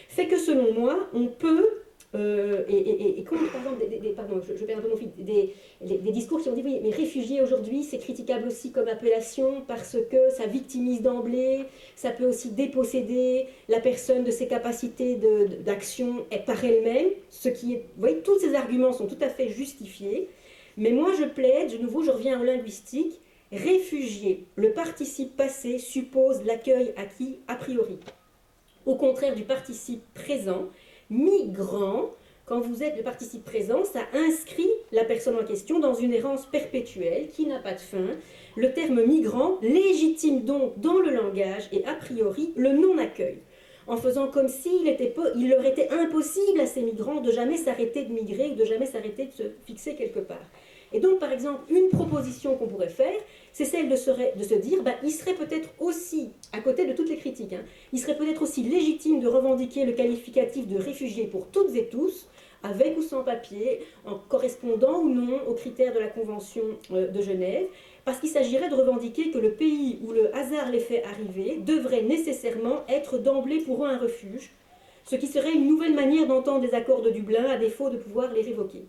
fait que, selon moi, on peut... comme par exemple, je perds un peu mon fil, des discours qui ont dit oui, mais réfugiés aujourd'hui, c'est critiquable aussi comme appellation parce que ça victimise d'emblée, ça peut aussi déposséder la personne de ses capacités d'action par elle-même, ce qui est, vous voyez, tous ces arguments sont tout à fait justifiés, mais moi je plaide, de nouveau je reviens au linguistique, réfugié, le participe passé suppose l'accueil acquis a priori, au contraire du participe présent. Migrant, quand vous êtes le participe présent, ça inscrit la personne en question dans une errance perpétuelle qui n'a pas de fin. Le terme migrant légitime donc dans le langage et a priori le non-accueil, en faisant comme s'il leur était impossible à ces migrants de jamais s'arrêter de migrer ou de jamais s'arrêter de se fixer quelque part. Et donc, par exemple, une proposition qu'on pourrait faire, c'est celle de se dire, il serait peut-être aussi, à côté de toutes les critiques, il serait peut-être aussi légitime de revendiquer le qualificatif de réfugié pour toutes et tous, avec ou sans papier, en correspondant ou non aux critères de la Convention de Genève, parce qu'il s'agirait de revendiquer que le pays où le hasard les fait arriver devrait nécessairement être d'emblée pour eux un refuge, ce qui serait une nouvelle manière d'entendre les accords de Dublin, à défaut de pouvoir les révoquer.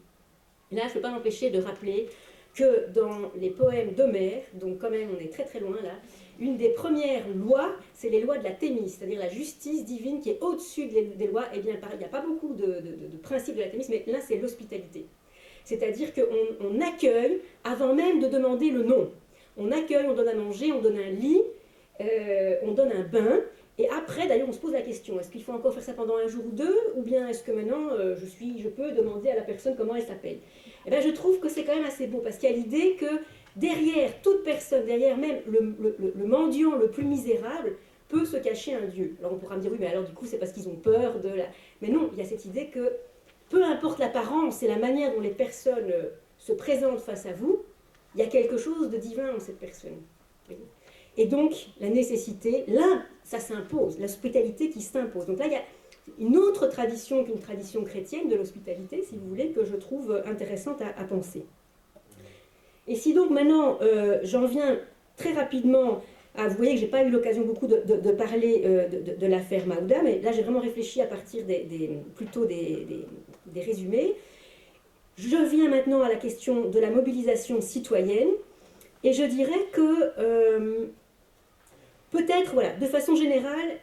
Et là, je ne peux pas m'empêcher de rappeler que dans les poèmes d'Homère, donc quand même on est très très loin là, une des premières lois, c'est les lois de la Thémis, c'est-à-dire la justice divine qui est au-dessus des lois. Eh bien, il n'y a pas beaucoup de principes de la Thémis, mais là c'est l'hospitalité. C'est-à-dire qu'on accueille avant même de demander le nom. On accueille, on donne à manger, on donne un lit, on donne un bain, et après, d'ailleurs, on se pose la question, est-ce qu'il faut encore faire ça pendant un jour ou deux, ou bien est-ce que maintenant, je peux demander à la personne comment elle s'appelle? Eh bien, je trouve que c'est quand même assez beau, parce qu'il y a l'idée que derrière toute personne, derrière même le mendiant le plus misérable, peut se cacher un Dieu. Alors on pourra me dire, oui, mais alors du coup, c'est parce qu'ils ont peur de la... Mais non, il y a cette idée que, peu importe l'apparence et la manière dont les personnes se présentent face à vous, il y a quelque chose de divin en cette personne. Et donc, la nécessité, là, ça s'impose, l'hospitalité qui s'impose. Donc là, il y a une autre tradition qu'une tradition chrétienne de l'hospitalité, si vous voulez, que je trouve intéressante à penser. Et si donc maintenant, j'en viens très rapidement à... Vous voyez que je n'ai pas eu l'occasion beaucoup de parler de l'affaire Maouda, mais là, j'ai vraiment réfléchi à partir plutôt des résumés. Je viens maintenant à la question de la mobilisation citoyenne, et je dirais que... peut-être, voilà, de façon générale,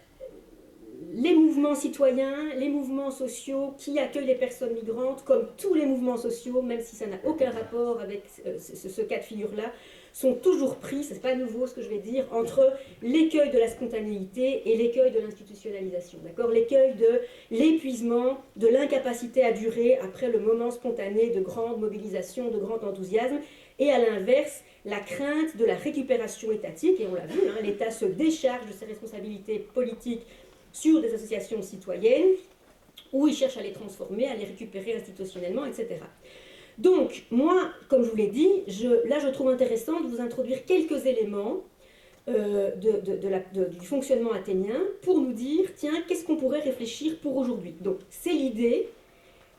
les mouvements citoyens, les mouvements sociaux qui accueillent les personnes migrantes, comme tous les mouvements sociaux, même si ça n'a aucun rapport avec ce cas de figure-là, sont toujours pris, c'est pas nouveau ce que je vais dire, entre l'écueil de la spontanéité et l'écueil de l'institutionnalisation. D'accord ? L'écueil de l'épuisement, de l'incapacité à durer après le moment spontané de grande mobilisation, de grand enthousiasme, et à l'inverse, la crainte de la récupération étatique, et on l'a vu, l'État se décharge de ses responsabilités politiques sur des associations citoyennes, où il cherche à les transformer, à les récupérer institutionnellement, etc. Donc, moi, comme je vous l'ai dit, là je trouve intéressant de vous introduire quelques éléments du fonctionnement athénien pour nous dire, tiens, qu'est-ce qu'on pourrait réfléchir pour aujourd'hui? Donc, c'est l'idée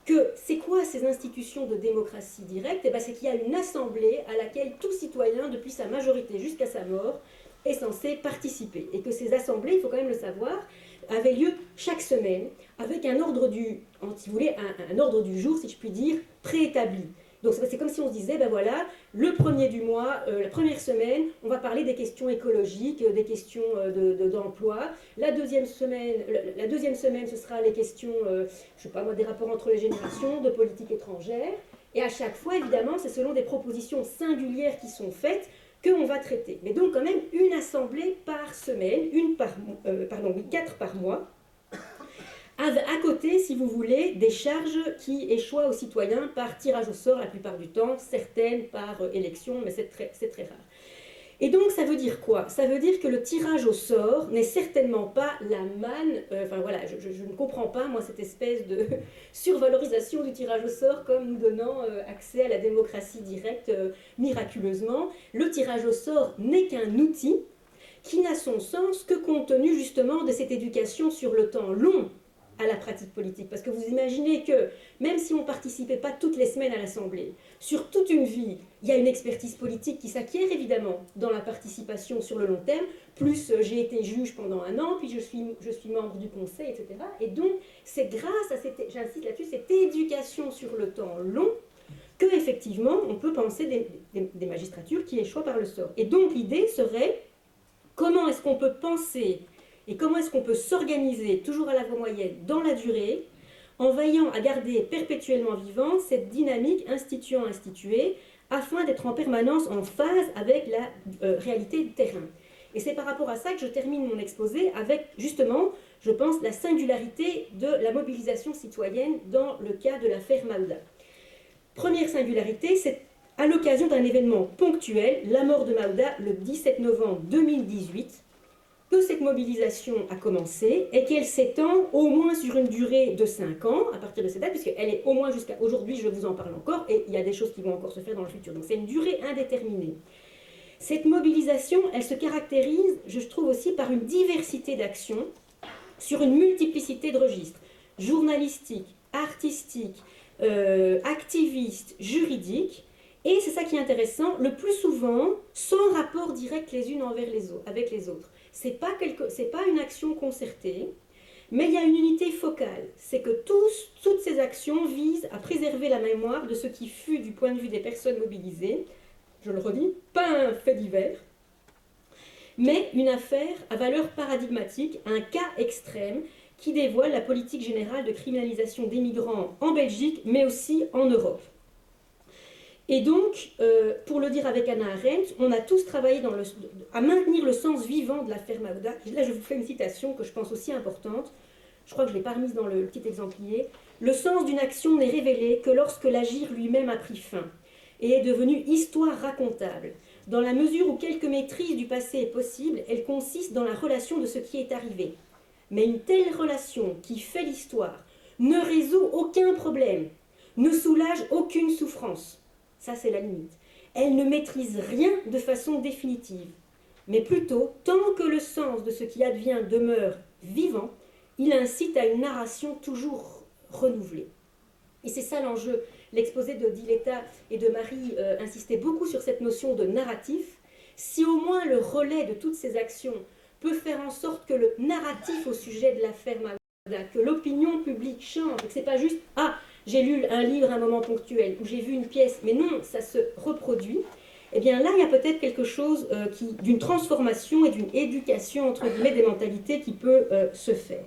que c'est quoi ces institutions de démocratie directe? Eh bien, c'est qu'il y a une assemblée à laquelle tout citoyen, depuis sa majorité jusqu'à sa mort, est censé participer. Et que ces assemblées, il faut quand même le savoir, avaient lieu chaque semaine, avec un ordre du, si vous voulez, un ordre du jour, si je puis dire, préétabli. Donc c'est comme si on se disait, ben voilà, le premier du mois, la première semaine, on va parler des questions écologiques, des questions d'emploi. La deuxième semaine, ce sera les questions, je sais pas moi, des rapports entre les générations, de politique étrangère. Et à chaque fois, évidemment, c'est selon des propositions singulières qui sont faites qu'on va traiter. Mais donc quand même une assemblée par semaine, 4 par mois, à côté, si vous voulez, des charges qui échoient aux citoyens par tirage au sort la plupart du temps, certaines par élection, mais c'est très rare. Et donc ça veut dire quoi? Ça veut dire que le tirage au sort n'est certainement pas la manne, je ne comprends pas, moi, cette espèce de survalorisation du tirage au sort comme nous donnant accès à la démocratie directe miraculeusement. Le tirage au sort n'est qu'un outil qui n'a son sens que compte tenu justement de cette éducation sur le temps long à la pratique politique. Parce que vous imaginez que même si on ne participait pas toutes les semaines à l'Assemblée, sur toute une vie, il y a une expertise politique qui s'acquiert évidemment dans la participation sur le long terme. Plus j'ai été juge pendant 1 an, puis je suis membre du conseil, etc. Et donc c'est grâce à j'insiste là-dessus, cette éducation sur le temps long que effectivement on peut penser des magistratures qui échouent par le sort. Et donc l'idée serait comment est-ce qu'on peut penser et comment est-ce qu'on peut s'organiser, toujours à la voie moyenne, dans la durée, en veillant à garder perpétuellement vivante cette dynamique instituant-instituée, afin d'être en permanence en phase avec la réalité du terrain. Et c'est par rapport à ça que je termine mon exposé avec, justement, je pense, la singularité de la mobilisation citoyenne dans le cas de l'affaire Maouda. Première singularité, c'est à l'occasion d'un événement ponctuel, la mort de Maouda le 17 novembre 2018, que cette mobilisation a commencé et qu'elle s'étend au moins sur une durée de 5 ans, à partir de cette date, puisqu'elle est au moins jusqu'à aujourd'hui, je vous en parle encore, et il y a des choses qui vont encore se faire dans le futur. Donc c'est une durée indéterminée. Cette mobilisation, elle se caractérise, je trouve aussi, par une diversité d'actions sur une multiplicité de registres, journalistiques, artistiques, activistes, juridiques, et c'est ça qui est intéressant, le plus souvent, sans rapport direct les unes avec les autres. C'est pas une action concertée, mais il y a une unité focale. C'est que toutes ces actions visent à préserver la mémoire de ce qui fut, du point de vue des personnes mobilisées, je le redis, pas un fait divers, mais une affaire à valeur paradigmatique, un cas extrême qui dévoile la politique générale de criminalisation des migrants en Belgique, mais aussi en Europe. Et donc, pour le dire avec Hannah Arendt, on a tous travaillé à maintenir le sens vivant de l'affaire Maouda. Là, je vous fais une citation que je pense aussi importante. Je crois que je ne l'ai pas remise dans le petit exemplier. Le sens d'une action n'est révélé que lorsque l'agir lui-même a pris fin et est devenu histoire racontable. Dans la mesure où quelque maîtrise du passé est possible, elle consiste dans la relation de ce qui est arrivé. Mais une telle relation qui fait l'histoire ne résout aucun problème, ne soulage aucune souffrance. Ça, c'est la limite. Elle ne maîtrise rien de façon définitive, mais plutôt, tant que le sens de ce qui advient demeure vivant, il incite à une narration toujours renouvelée. Et c'est ça l'enjeu. L'exposé de Diletta et de Marie insistait beaucoup sur cette notion de narratif. Si au moins le relais de toutes ces actions peut faire en sorte que le narratif au sujet de l'affaire Maouda, que l'opinion publique change, et que ce n'est pas juste « Ah, j'ai lu un livre à un moment ponctuel, ou j'ai vu une pièce », mais non, ça se reproduit, eh bien là, il y a peut-être quelque chose d'une transformation et d'une éducation, entre guillemets, des mentalités qui peut se faire.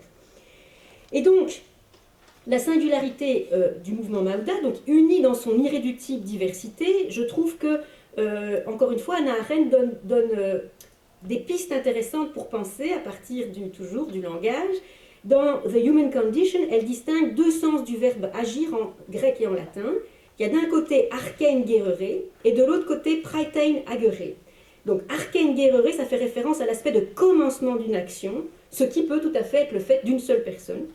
Et donc, la singularité du mouvement Maouda, donc unie dans son irréductible diversité, je trouve que, encore une fois, Hannah Arendt donne des pistes intéressantes pour penser à partir toujours du langage. Dans The Human Condition, elle distingue 2 sens du verbe agir en grec et en latin. Il y a d'un côté arkein gerere et de l'autre côté praetein agere. Donc arkein gerere, ça fait référence à l'aspect de commencement d'une action, ce qui peut tout à fait être le fait d'une seule personne.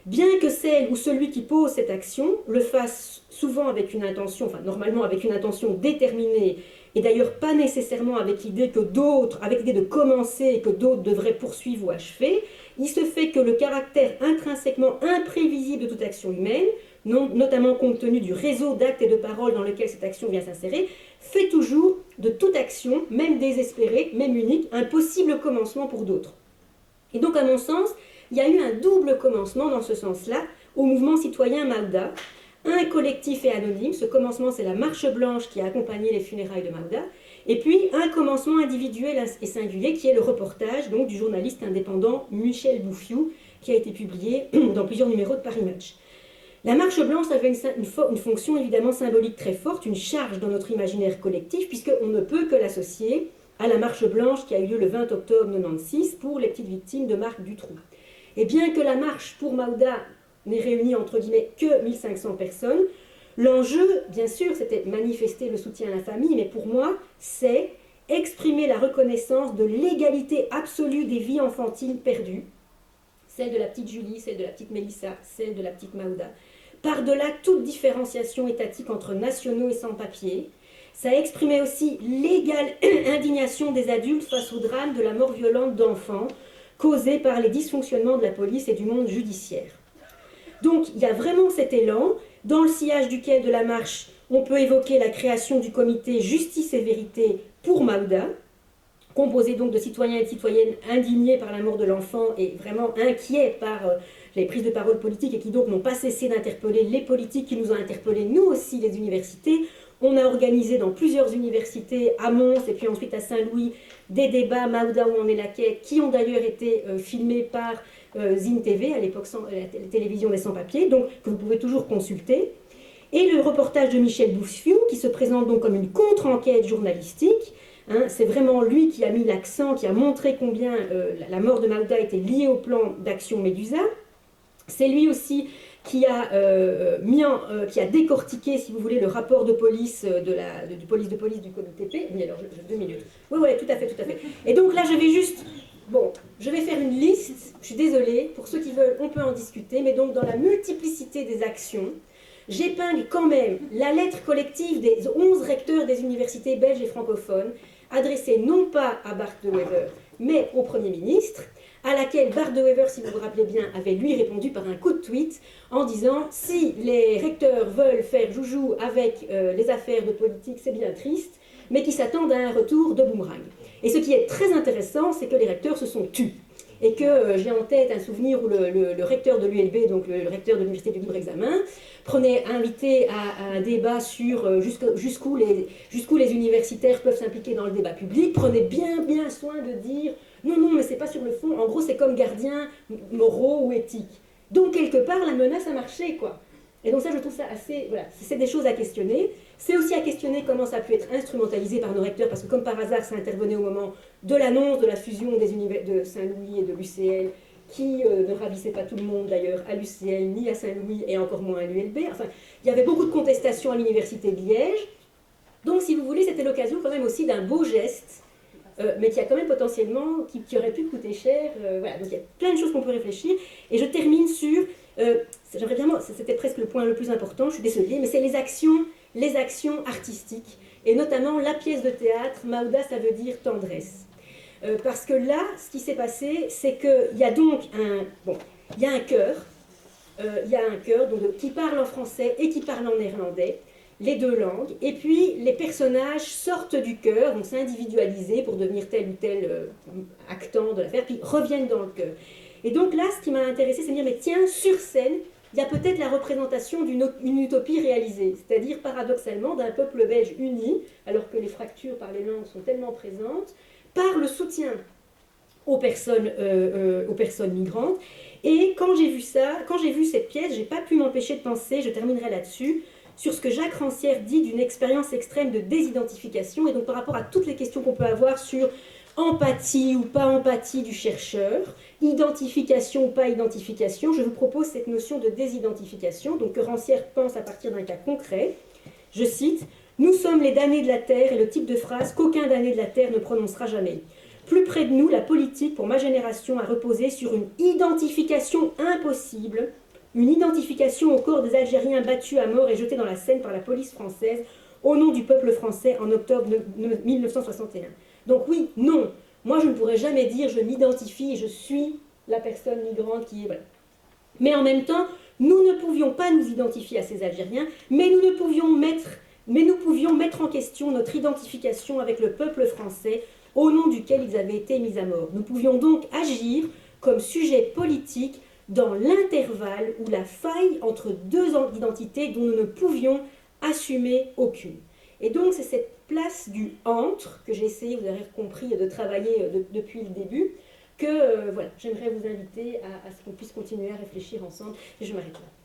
Bien que celle ou celui qui pose cette action le fasse souvent avec une intention, enfin normalement avec une intention déterminée, et d'ailleurs pas nécessairement avec l'idée de commencer et que d'autres devraient poursuivre ou achever, il se fait que le caractère intrinsèquement imprévisible de toute action humaine notamment compte tenu du réseau d'actes et de paroles dans lequel cette action vient s'insérer, fait toujours de toute action, même désespérée, même unique, un possible commencement pour d'autres. Et donc, à mon sens, il y a eu un double commencement dans ce sens-là au mouvement citoyen Maouda. Un collectif et anonyme, ce commencement c'est la marche blanche qui a accompagné les funérailles de Maouda, et puis un commencement individuel et singulier qui est le reportage donc, du journaliste indépendant Michel Bouffiou, qui a été publié dans plusieurs numéros de Paris Match. La marche blanche avait une fonction évidemment symbolique très forte, une charge dans notre imaginaire collectif, puisqu'on ne peut que l'associer à la marche blanche qui a eu lieu le 20 octobre 1996 pour les petites victimes de Marc Dutroux. Et bien que la marche pour Maouda n'ait réuni entre guillemets que 1500 personnes, l'enjeu, bien sûr, c'était manifester le soutien à la famille, mais pour moi, c'est exprimer la reconnaissance de l'égalité absolue des vies enfantines perdues, celle de la petite Julie, celle de la petite Mélissa, celle de la petite Maouda, par-delà toute différenciation étatique entre nationaux et sans-papiers. Ça exprimait aussi l'égale indignation des adultes face au drame de la mort violente d'enfants causée par les dysfonctionnements de la police et du monde judiciaire. Donc il y a vraiment cet élan, dans le sillage duquel de la marche, on peut évoquer la création du comité Justice et Vérité pour Maouda, composé donc de citoyens et de citoyennes indignés par la mort de l'enfant et vraiment inquiets par les prises de parole politiques et qui donc n'ont pas cessé d'interpeller les politiques qui nous ont interpellés, nous aussi les universités. On a organisé dans plusieurs universités, à Mons et puis ensuite à Saint-Louis, des débats Maouda où en est la quête, qui ont d'ailleurs été filmés par Zine TV, à l'époque la télévision des sans-papiers, donc que vous pouvez toujours consulter. Et le reportage de Michel Bouffiou, qui se présente donc comme une contre-enquête journalistique. Hein, c'est vraiment lui qui a mis l'accent, qui a montré combien la mort de Maouda était liée au plan d'action Médusa. C'est lui aussi qui a, qui a décortiqué, si vous voulez, le rapport de police du police du comité P. Oui, alors, 2 minutes. Oui, tout à fait. Et donc là, je vais juste... Bon, je vais faire une liste, je suis désolée, pour ceux qui veulent, on peut en discuter, mais donc dans la multiplicité des actions, j'épingle quand même la lettre collective des 11 recteurs des universités belges et francophones, adressée non pas à Bart de Wever, mais au Premier ministre, à laquelle Bart de Wever, si vous vous rappelez bien, avait lui répondu par un coup de tweet en disant « Si les recteurs veulent faire joujou avec les affaires de politique, c'est bien triste, mais qui s'attendent à un retour de boomerang. » Et ce qui est très intéressant, c'est que les recteurs se sont tus. Et que j'ai en tête un souvenir où le recteur de l'ULB, donc le recteur de l'Université du Libre Examen, prenait invité à un débat sur jusqu'où les universitaires peuvent s'impliquer dans le débat public, prenait bien soin de dire non, mais c'est pas sur le fond, en gros c'est comme gardiens moraux ou éthiques. Donc quelque part la menace a marché, quoi. Et donc ça je trouve ça assez, voilà, c'est des choses à questionner. C'est aussi à questionner comment ça a pu être instrumentalisé par nos recteurs, parce que comme par hasard ça intervenait au moment de l'annonce de la fusion des de Saint-Louis et de l'UCL, qui ne ravissait pas tout le monde d'ailleurs à l'UCL, ni à Saint-Louis, et encore moins à l'ULB. Enfin, il y avait beaucoup de contestations à l'université de Liège. Donc si vous voulez, c'était l'occasion quand même aussi d'un beau geste, mais qui a quand même potentiellement, qui aurait pu coûter cher. Voilà, donc il y a plein de choses qu'on peut réfléchir. Et je termine sur, j'aimerais vraiment, c'était presque le point le plus important, je suis désolée, mais c'est les actions artistiques, et notamment la pièce de théâtre, Maouda, ça veut dire tendresse. Parce que là, ce qui s'est passé, c'est qu'il y a donc un chœur, donc, qui parle en français et qui parle en néerlandais, les deux langues, et puis les personnages sortent du chœur, donc c'est individualisé pour devenir tel ou tel actant de l'affaire, puis reviennent dans le chœur. Et donc là, ce qui m'a intéressé, c'est de dire, mais tiens, sur scène, il y a peut-être la représentation d'une utopie réalisée, c'est-à-dire paradoxalement d'un peuple belge uni, alors que les fractures par les langues sont tellement présentes, par le soutien aux personnes migrantes. Et quand j'ai vu cette pièce, j'ai pas pu m'empêcher de penser, je terminerai là-dessus, sur ce que Jacques Rancière dit d'une expérience extrême de désidentification, et donc par rapport à toutes les questions qu'on peut avoir sur empathie ou pas empathie du chercheur, identification ou pas identification, je vous propose cette notion de désidentification, donc que Rancière pense à partir d'un cas concret. Je cite « Nous sommes les damnés de la terre » et le type de phrase qu'aucun damné de la terre ne prononcera jamais. Plus près de nous, la politique, pour ma génération, a reposé sur une identification impossible, une identification au corps des Algériens battus à mort et jetés dans la Seine par la police française au nom du peuple français en octobre 1961. Donc oui, non, moi je ne pourrais jamais dire je m'identifie et je suis la personne migrante qui est... Voilà. Mais en même temps, Nous ne pouvions pas nous identifier à ces Algériens, mais nous pouvions mettre en question notre identification avec le peuple français au nom duquel ils avaient été mis à mort. Nous pouvions donc agir comme sujet politique dans l'intervalle ou la faille entre deux identités dont nous ne pouvions assumer aucune. Et donc c'est cette place du entre que j'ai essayé, vous avez compris, de travailler depuis le début, que voilà, j'aimerais vous inviter à ce qu'on puisse continuer à réfléchir ensemble. Et je m'arrête là.